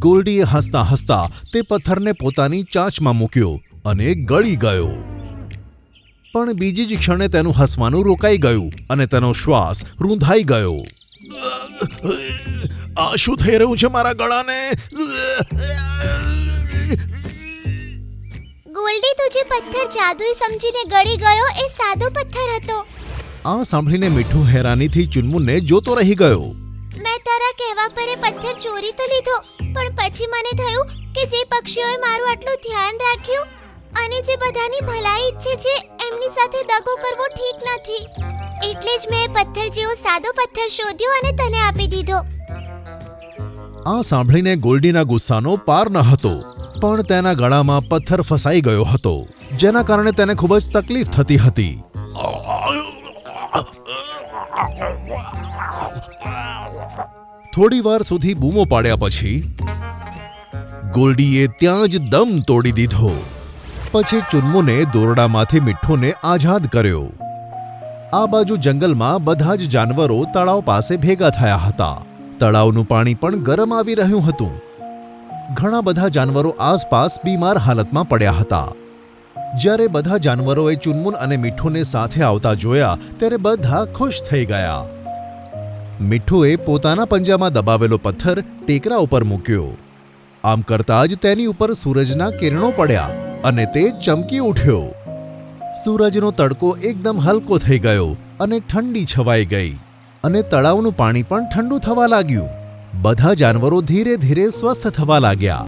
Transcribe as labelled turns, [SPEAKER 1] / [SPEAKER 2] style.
[SPEAKER 1] ગોલ્ડીએ હસતા હસતા તે પથ્થરને પોતાની ચાંચમાં મૂક્યો અને ગળી ગયો. પણ બીજી જ ક્ષણે તેનું હસવાનું રોકાઈ ગયું અને તેનો શ્વાસ રૂંધાઈ ગયો. આ શું થઈ રહ્યું છે મારા ગળાને?
[SPEAKER 2] ગોલ્ડી, તું જે પથ્થર જાદુઈ સમજીને ગળી ગયો એ સાદો પથ્થર હતો.
[SPEAKER 1] આ સાંભળીને મીઠું હેરાનીથી ચુનમુનને જોતો રહી ગયો.
[SPEAKER 2] મેં તારા કહેવા પર એ પથ્થર ચોરી તો લીધો, પણ પછી મને થયું કે જે પક્ષીઓએ મારું આટલું ધ્યાન રાખ્યું અને જે બધાની ભલાઈ ઈચ્છે છે એમની સાથે દગો કરવો ઠીક નથી. એટલે જ મેં પથ્થર જેવો સાદો પથ્થર શોધ્યો અને તને આપી દીધો.
[SPEAKER 1] આ સાંભળીને ગોલ્ડીના ગુસ્સાનો પાર ન હતો, પણ તેના ગળામાં પથ્થર ફસાઈ ગયો હતો, જેના કારણે તેને ખૂબ જ તકલીફ થતી હતી. થોડી વાર સુધી બૂમો પાડ્યા પછી ગોલ્ડીએ ત્યાં જ દમ તોડી દીધો. પછી ચુનમુને દોરડામાંથી મીઠુને આઝાદ કર્યો. આ બાજુ જંગલમાં બધા જ જાનવરો તળાવ પાસે ભેગા થયા હતા. તળાવનું પાણી પણ ગરમ આવી રહ્યું હતું. ઘણા બધા જાનવરો આસપાસ બીમાર હાલતમાં પડ્યા હતા. જ્યારે બધા જાનવરોએ ચુનમુન અને મીઠુને સાથે આવતા જોયા ત્યારે બધા ખુશ થઈ ગયા. મીઠુએ પોતાના પંજામાં દબાવેલો પથ્થર ટેકરા ઉપર મૂક્યો. આમ કરતાં જ તેની ઉપર સૂરજના કિરણો પડ્યા અને તે ચમકી ઉઠ્યો. સૂરજનો તડકો એકદમ હલકો થઈ ગયો અને ઠંડી છવાઈ ગઈ અને તળાવનું પાણી પણ ઠંડુ થવા લાગ્યું. બધા જાનવરો ધીરે ધીરે સ્વસ્થ થવા લાગ્યા.